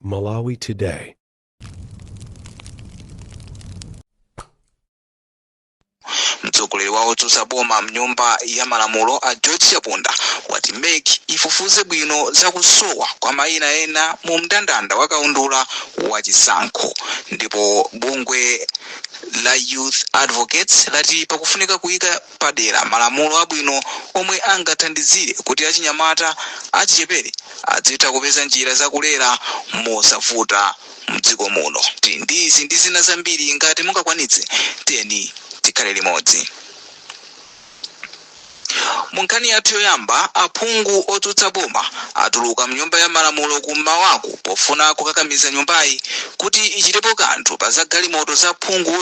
Malawi Today. Mtsogoleri wa otsutsa boma mnyumba ya malamulo a George Chaponda wati MEC ifufuze bwino zakusowa kwa mayina ena mu mndandanda wa kaundula wa chisankho, ndipo bungwe la Youth Advocates lati pakufunika kuyika padera malamulo abwino omwe angathandizire kuti achinyamata achichepere adzitha kupeza njira zakulera mosavuta mdziko muno. Ndizi ndi zina zambiri ngati mungakwanitse tiyeni tikhale limodzi. Munkhani yathu yoyamba, aphungu otsutsa boma atuluka mnyumba ya malamulo kummawaku pofuna kukakamiza nyumbayi kuti ichitepo kanthu pa zagalimoto za phungu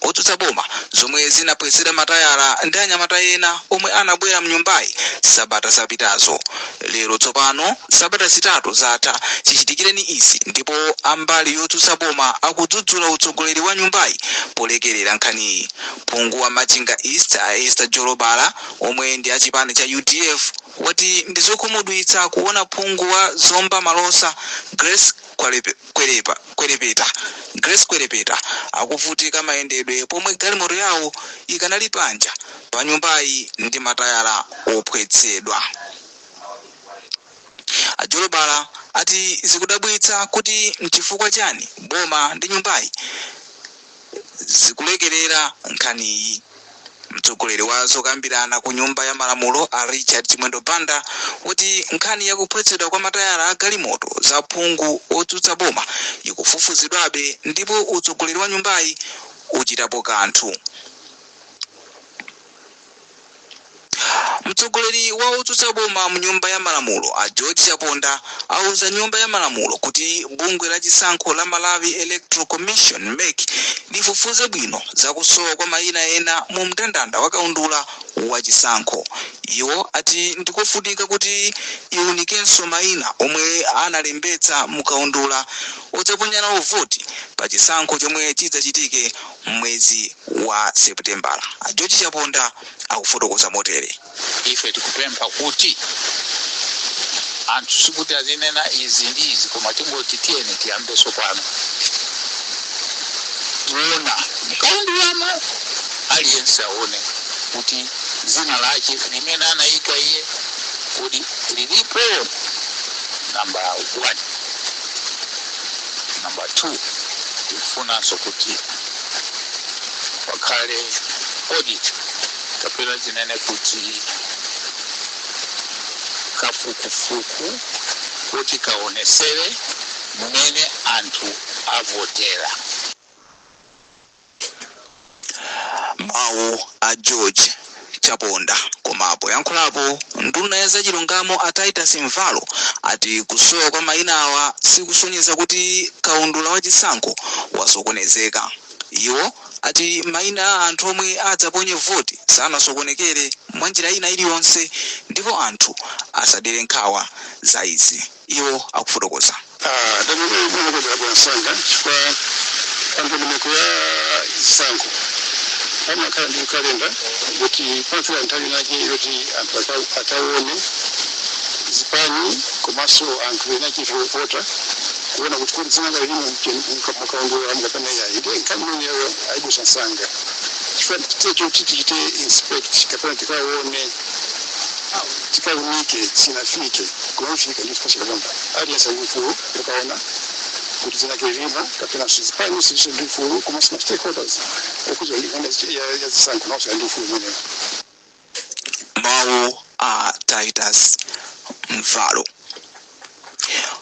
otsutsa boma zomwe zinapwetsera matayala ndi anyamata ena omwe anabwera mnyumbayi sabata zapitazo. Lero tsopano sabata zitatu zatha chichitikireni izi, ndipo ambali yotsutsa boma akudzudzula utsogoleri wa nyumbayi polekerera nkhaniyi. Phungu wa Machinga East a Esther Jolobala omwe ndi achipani cha UDF wati ndizokhumudwitsa kuona phungu wa Zomba Malosa Grace Kwerepeta akuvutika mayendedwe pomwe galimoto yawo ikanali panja pa nyumbayi ndi matayala ophwetsedwa. Ajolobala ati zikudabwitsa kuti mchifukwa chani boma ndi nyumbayi zikulekerera nkhaniyi. Mtsogoleri wa zokambirana ku nyumba ya malamulo a Richard Chimwendo Banda wati nkhani yakuphwetsedwa kwa matayala a galimoto za phungu otsutsa boma ikufufuzidwabe ndipo utsogoleri wa nyumbayi uchitapo kanthu. Mtsogoleri wa otsutsa boma mu nyumba ya malamulo a George Chaponda auza nyumba ya malamulo kuti bungwe la chisankho la Malawi Electoral Commission MEC lifufuze bwino zakusowa kwa mayina ena mu mndandanda wa kaundula wa chisankho. Iwo ati ndikofunika kuti iwunikenso mayina omwe analembetsa mu kaundula odzaponyana voti pa chisankho chomwe chidzachitike mwezi wa Seputembala. A George Chaponda akufotokoza motere. Ife tikupempha kuti anthu sikuti azinena izi ndi izi koma tingoti tiyeni tiyambeso pano tiona mkaundulamo aliyense aone kuti zina lake limene anayika iye kuti lilipo. Number 1. Number 2, tifunanso kuti pakhale audit kapena zinene kuti kafukufuku kuti kaonesere mmene anthu avotera. Mawu a George Chaponda. Komapo yankhulapo nduna ya zachilungamo a Titus Mvalo ati kusowa kwa mayina awa sikusonyeza kuti kaundula wa chisankho wasokonezeka. Iwo ati mayina a anthu omwe adzaponye voti sanasokonekere mwa njira ina iliyonse ndipo anthu asadere nkhawa za izi. Iwo akufotokoza. Kama kandi kalenda kuti pamphula nthawi nake yoti anthu ataone zipani komanso anthu ena chivota kuona kuti kodi zina ngati mukaundula mukapena yayi ndipo nkhani imeneyo ayibusansanga chifukwa choti tichite inspect kapena tikaone tikaunike sinafike kumafika ndi chifukwa chakalamba aliyense mkulu tukaona kuti zina kelima kapena zipani sisi ndi mkulu komanso stakeholders okuza ndikanda ya zisankho naso ndi mkulu mwenyewe. Mawu a Titus Mvalo.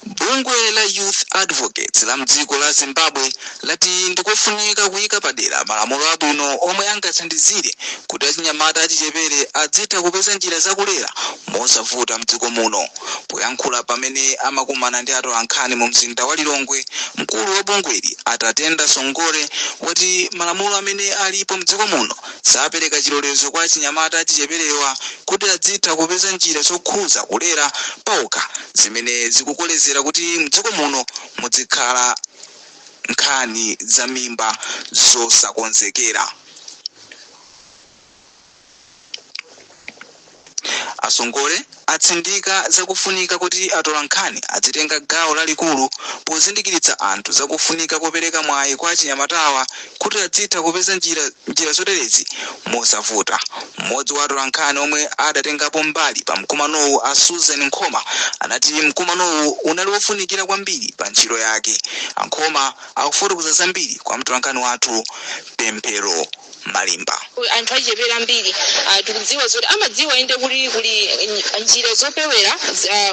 Bungwe la Youth Advocates la mdziko la Zimbabwe lati ndikofunika kuyika padera malamulo abwino omwe angathandizire kuti achinyamata achichepere adzitha kupeza njira zakulera mosavuta mdziko muno. Poyankhula pamene amakumana ndi atolankhani mu mzinda wa Lilongwe, mkulu wa bungweli Atatenda Songore wati malamulo amene alipo mdziko muno sapereka chilolezo kwa achinyamata achicheperewa kuti adzitha kupeza njira zokhuza kulera pauka zimene zikukolezera kuti mdziko muno muzikhala nkhani za mimba zosakonzekera. Asongole atsindika zakufunika kuti atolankhani azitenga gawo lalikulu pozindikiritsa anthu zakufunika kopereka mwayi kwa achinyamatawa kuti adzitha kupeza njira zoterezi mosavuta. Mmodzi wa atolankhani omwe adatengapo mbali pa mkumanowu a Susan Nkhoma anati mkumanowu unali wofunikira kwambiri pa ntchito yake. Ankhoma akufotokoza zambiri kwa mtolankhani wathu Pemphero Malimba. Anthu achepera mbiri tikudziwa zoti amadziwa inde kuli njira zopewera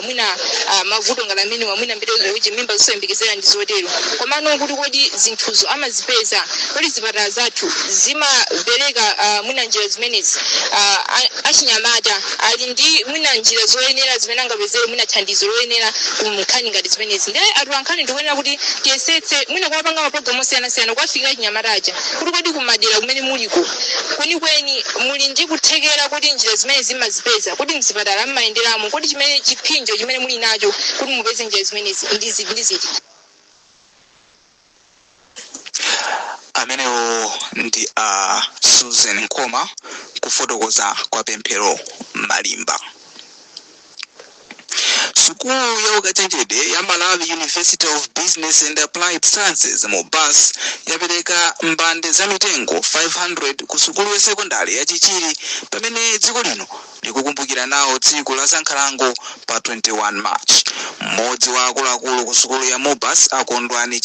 mwina mavuto ngati amene mwina mbiri kuti mimba zosayembekezera ndi zotero. Komano kuti kodi zinthuzo amazipeza kodi zipatala zathu zimapereka mwina njira zimenezi achinyamata ali ndi mwina njira zoyenera zimene angapezere mwina thandizo loyenera kumnkhani ngati zimenezi. Ndiye atolankhani ndikuyenera kuti tiyesetse mwina kuwapanga mapulogalamu osiyanasiyana kuwafikira achinyamata aja kuti kodi kumadera kumene muliko kwenikweni muli ndi kuthekera kuti njira zimene zimazipeza kuti mzipatala mmayenderamo kuti chimene chipinjo chimene muli nacho kuti mupeze njira zimenezi ndi ziti. Amenewo ndi Susan Nkhoma kufotokoza kwa Pemphero Malimba. Sukulu ya ukachenjede ya Malawi University of Business and Applied Sciences MUBUS yapereka mbande za mitengo 500 ku sukulu ya sekondari ya Chichiri pamene dziko lino likukumbukira nawo tsiku la Sankhalango pa 21 March. Mmodzi wa akuluakulu ku sukulu ya MUBUS Akondwani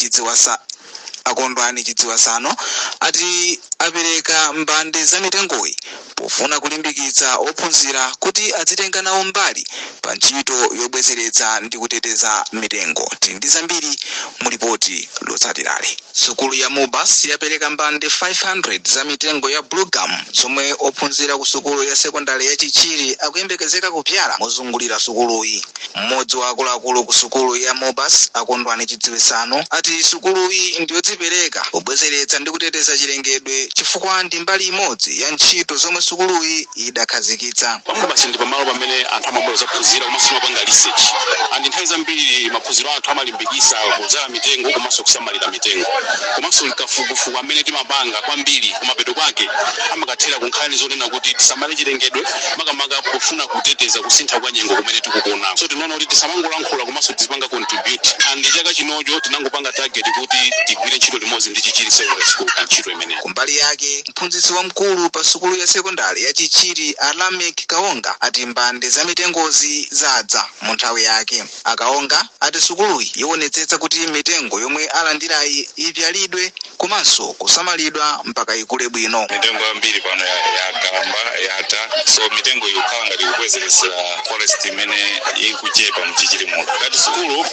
Chidziwasano ati apereka mbande za mitengoyi pofuna kulimbikitsa ophunzira kuti azitenga nawo mbali pa ntchito yobwezeretsa ndi kuteteza mitengo. Ndi zambiri mu ripoti lotsatirali. Sukulu ya MUBUS yapereka mbande 500 za mitengo ya Blue Gum zomwe ophunzira ku sukulu ya sekondari ya Chichiri akuyembekezeka kupyala mozungulira sukuluyi. Mmodzi wa akuluakulu ku sukulu ya MUBUS Akondwani Chidziwasano ati sukuluyi ndiyodzipereka pobwezeretsa ndi kuteteza chilengedwe chifukwa ndi mbali imodzi ya ntchito zomwe sukuluyi idakhazikitsa. MUBUS ndi pamalo pamene anthu amabwera kuphunzira komanso amapanga research. Andi nthawi zambiri maphunziro anthu amalimbikitsa kudzala mitengo komanso kusamalira mitengo. Komanso kafukufuku amene timapanga kwambiri kumapeto kwake amakathera kunkhani zonena kuti tisamale chilengedwe makamaka pofuna kuteteza kusintha kwa nyengo kumene tikukuona. So tinaona kuti tisamangolankhula komanso tizipanga contribute. Andi chaka chinocho tinangopanga target kuti tigwire ntchito limodzi ndi Chichiri Secondary School pa ntchito imeneyi. Kumbali yake mphunzitsi wamkulu pa sukulu ya sekondari ya Chichiri Alamek Kaonga ati mbande za mitengozi zadza mu nthawi yake. Akaonga ati sukuluyi iwonetsetsa kuti mitengo yomwe alandirayi ivyalidwe komanso kusamalidwa mpaka ikule bwino. Mitengo ambiri pano yakamba yata, so mitengo yokhala ngati kubwezeretsa forest imene ikuchepa mu Chichiri muno. Ngati sukulu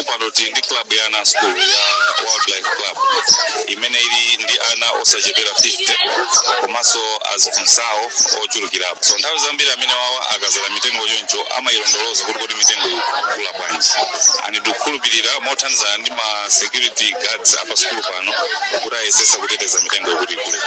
pano ndi club ya ana sukulu ya Wildlife Club imene ili ndi ana osachepera 50 komanso azifunsawo ochulukirapo. So nthawi zambiri amene wawa akazala mitengo yoncho amayilondoloza kuti mitengo ikula bwanji. Ani tikukhulupirira mothandizana ndi ma security guards apa sukulu pano kuti ayesesa kuteteza mitengo kuti ikule.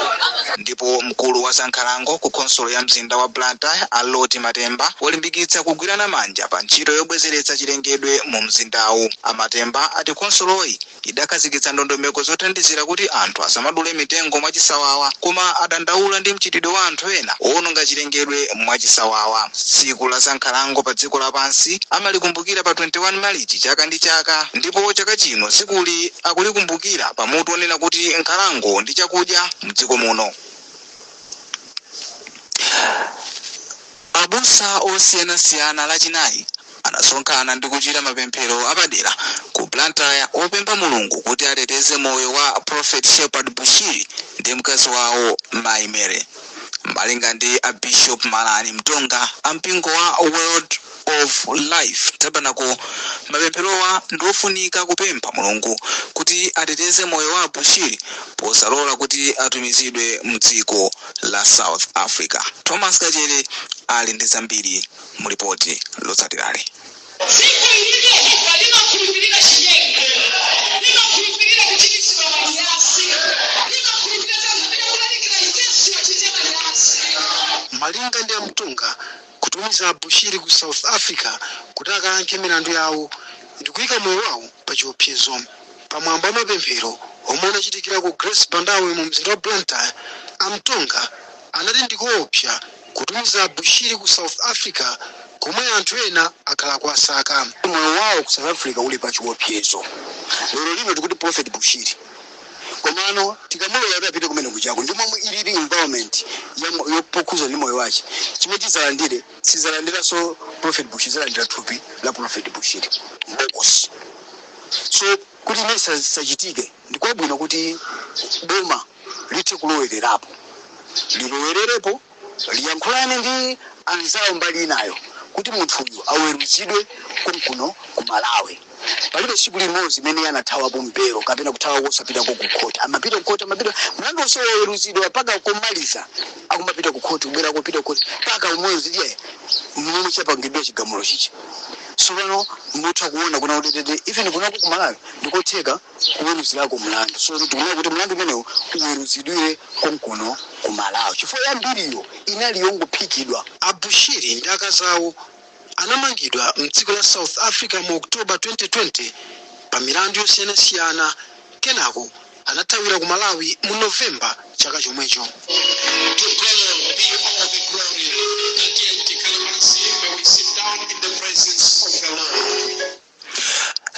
Ndipo mkulu wa Sankhalango ku konsolo ya mzinda wa Blantyre Aloti Matemba walimbikitsa kugwirana manja pa ntchito yobwezeretsa chilengedwe mu mzindawu. Amatemba ati konsoloyi idakhazikitsa ndondomeko zothandizira kuti anthu asamadule mitengo mwachisawawa koma adandaula ndi mchitidwe wa anthu ena owononga chilengedwe mwachisawawa. Tsiku la Sankhalango pa dziko lapansi amalikumbukira pa 21 Marichi chaka ndi chaka, ndipo chaka chino tsikuli akulikumbukira pamutu onena kuti nkhalango ndi chakudya mdziko muno. Abusa osiyanasiyana lachinayi anasonkhana ndi kuchita mapemphero apadera ku Blantyre opempha Mulungu kuti ateteze moyo wa Prophet Shepherd Bushiri ndi mkazi wawo Mai Mary. Malinga ndi a Bishop Malani Mtonga ampingo wa World of Life Tabernacle, mapempherowa ndiofunika kupempha Mulungu kuti ateteze moyo wa Bushiri posalola kuti atumizidwe mdziko la South Africa. Thomas Kajere ali ndi zambiri mu ripoti lotsatirali. Malinga ndi Mtonga kutumiza Bushiri ku South Africa kuti akayankhe milandu yawo ndi kuyika moyo wawo pa chiopsezo. Pamwamba mapemphero omwe anachitikira ku Grace Bandawe mu mzinda wa Blantyre, Amtonga anati ndikoopsa kutumiza Bushiri ku South Africa komwe anthu ena akhala kwasaka. Moyo wawo ku South Africa uli pa chiopsezo. Lero lino tikuti Prophet Bushiri. Komano tikamulola kuti apite kumene kuchako ndi momwe ilili environment yopokuza ndi moyo wache. Chimwe chizalandire sizalandira so Prophet Bushiri zalandira thupi la Prophet Bushiri. Mbokosi. So kuti nesa sachitike ndikwabwino kuti boma lithe kulowererapo. Lilowererepo liyankhulane ndi anzawo mbali inayo kuti munthu uyu aweruzidwe kuno ku Malawi. Palibe tsiku limodzi imene anathawapo mpero kapena kuthawa kosapita ku khoti. Amapita ku khoti mlandu wonse waweruzidwa paka kumaliza akumapita ku khoti kubwera kupita ku khoti paka umwezo ndiye mmene chapangidwa chigamulo chichi. So pano mutha kuona kuna udedede even kunako ku Malawi ndikotheka kuweruzirako mlandu. So tikuona kuti mlandu umenewu uweruzidwire kuno ku Malawi. Chifukwa yambiriyo inali yongophikidwa. Abushiri ndi akazawo anamangidwa mdziko la South Africa mu October 2020 pa milandu yosiyanasiyana. Kenako anathawira ku Malawi mu November chaka chomwecho.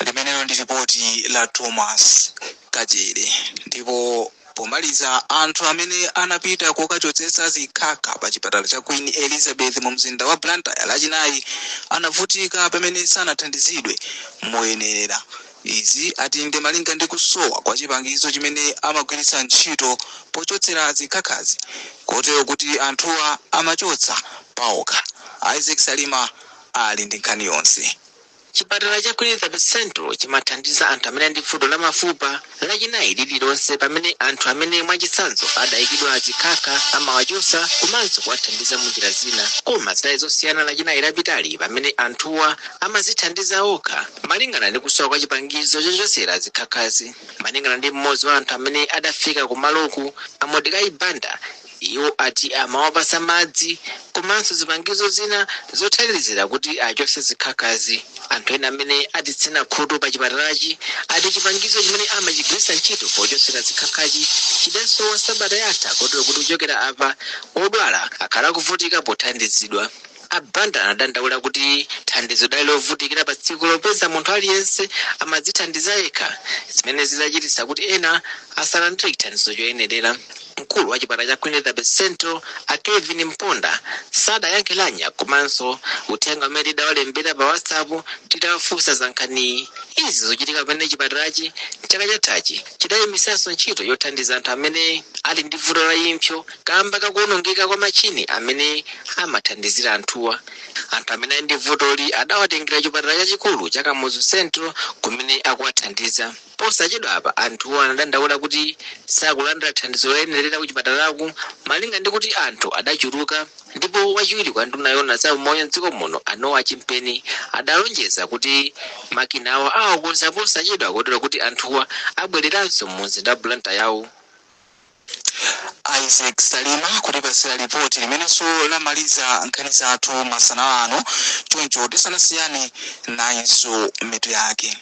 Limenelo ndi ripoti la Thomas Kajere. Ndipo pomaliza anthu amene anapita kokachotsetsa zikhaka pa chipatala cha Queen Elizabeth mu mzinda wa Blantyre lachinayi anavutika pamene sanathandizidwe moyenerera. Izi ati ndi malinga ndi kusowa kwa chipangizo chimene amagwiritsa ntchito pochotsera zikhakazi, kotero kuti anthuwa amachotsa paokha. Isaac Salima ali ndi nkhani yonse. Chipatala cha Queen Elizabeth Central chimathandiza anthu amene ndi vuto la mafupa lachinayi lililonse pamene anthu amene mwachitsanzo adayikidwa zikhaka amawachotsa komanso kuwathandiza munjira zina. Koma zinayi zosiyana lachinayi lapitali pamene anthuwa amazithandiza okha malingana ndi kusowa kwa chipangizo chochotsera zikhakazi. Malingana ndi mmodzi wa anthu amene adafika kumaloku Amodikai Banda, iwo ati amawapasa madzi komanso zipangizo zina zothandizira kuti achotse zikhakazi. Anthu ena amene aditsina khutu pa chipatalachi ati chipangizo chimene amachigwiritsa ntchito pochotsera zikhakazi chidasowa sabata yatha, kotero kuti kuchokera apa odwala akhala kuvutika pothandizidwa. Abanda anadandaula kuti thandizo dali lovutikira pa tsiku lopeza munthu aliyense amadzithandiza yekha, zimene zidachititsa kuti ena asalandire thandizo choyenerera. Mkulu wa chipatala cha Queen Elizabeth Central Kevin Mponda sadayankhulanya komanso uthenga umene tidawalembera pa WhatsApp titawafunsa za nkhani izi zochitika pamene chipatalachi chaka chathachi chidayimisanso ntchito yothandiza anthu amene ali ndi vuto la impsyo kamba kakuwonongeka kwa machini amene amathandizira anthuwa. Anthu amene ali ndi vutoli adawatengera chipatala chachikulu cha Kamuzu Central kumene akuwathandiza. Posachedwa apa anthuwa anadandaula kuti sakulandira thandizo loyenerera ku chipatalaku malinga ndi kuti anthu adachuluka. Ndipo wachiwiri kwa nduna yona za umoyo mdziko muno Anowa Chimpeni adalonjeza kuti makina awo awakonza posachedwa kotero kuti anthuwa abwereranso mu mzinda wa Blantyre. Isaac Salima kutipasira ripoti limenenso lamaliza nkhani zathu masana ano. Choncho tisanasiyane nayinso mitu yake.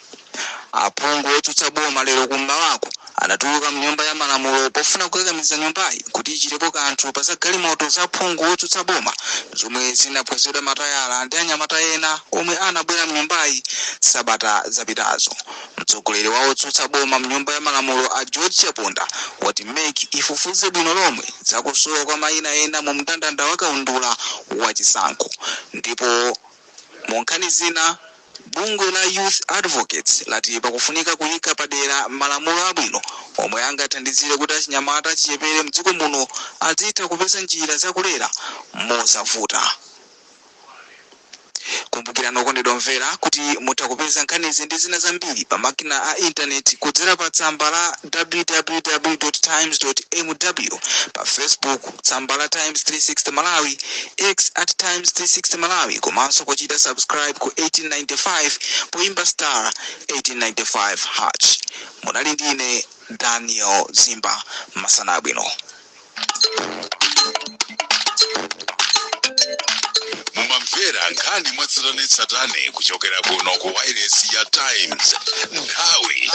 Aphungu otsutsa boma lero kummawako anatuluka mnyumba ya malamulo pofuna kukakamiza nyumbayi kuti ichitepo kanthu pa zagalimoto za phungu otsutsa boma zomwe zinaphwazidwa matayala ndi anyamata ena omwe anabwera mnyumbayi sabata zapitazo. Mtsogoleri wa otsutsa boma mnyumba ya malamulo a George Chaponda wati MEC ifufuze bwino lomwe zakusowa kwa mayina ena mu mndandanda wa kaundula wa chisankho. Ndipo mu nkhani zina bungwe la Youth Advocates lati pakufunika kuyika padera malamulo abwino omwe angathandizire kuti achinyamata achichepere mdziko muno azitha kupeza njira zakulera mosavuta. Kumbukirani okondedwa omvera kuti mutha kupeza nkhanizi ndi zina zambiri pa makina a intaneti kudzera pa tsamba la www.times.mw, pa Facebook tsamba la Times 360 Malawi, X @Times 360 Malawi, komanso kuchita subscribe ku 1895 poimba star 1895#. Munali ndine Daniel Zimba, masana abwino. Mumamvera nkhani mwatsatanetsatane kuchokera kuno ku wireless ya Times. Nthawi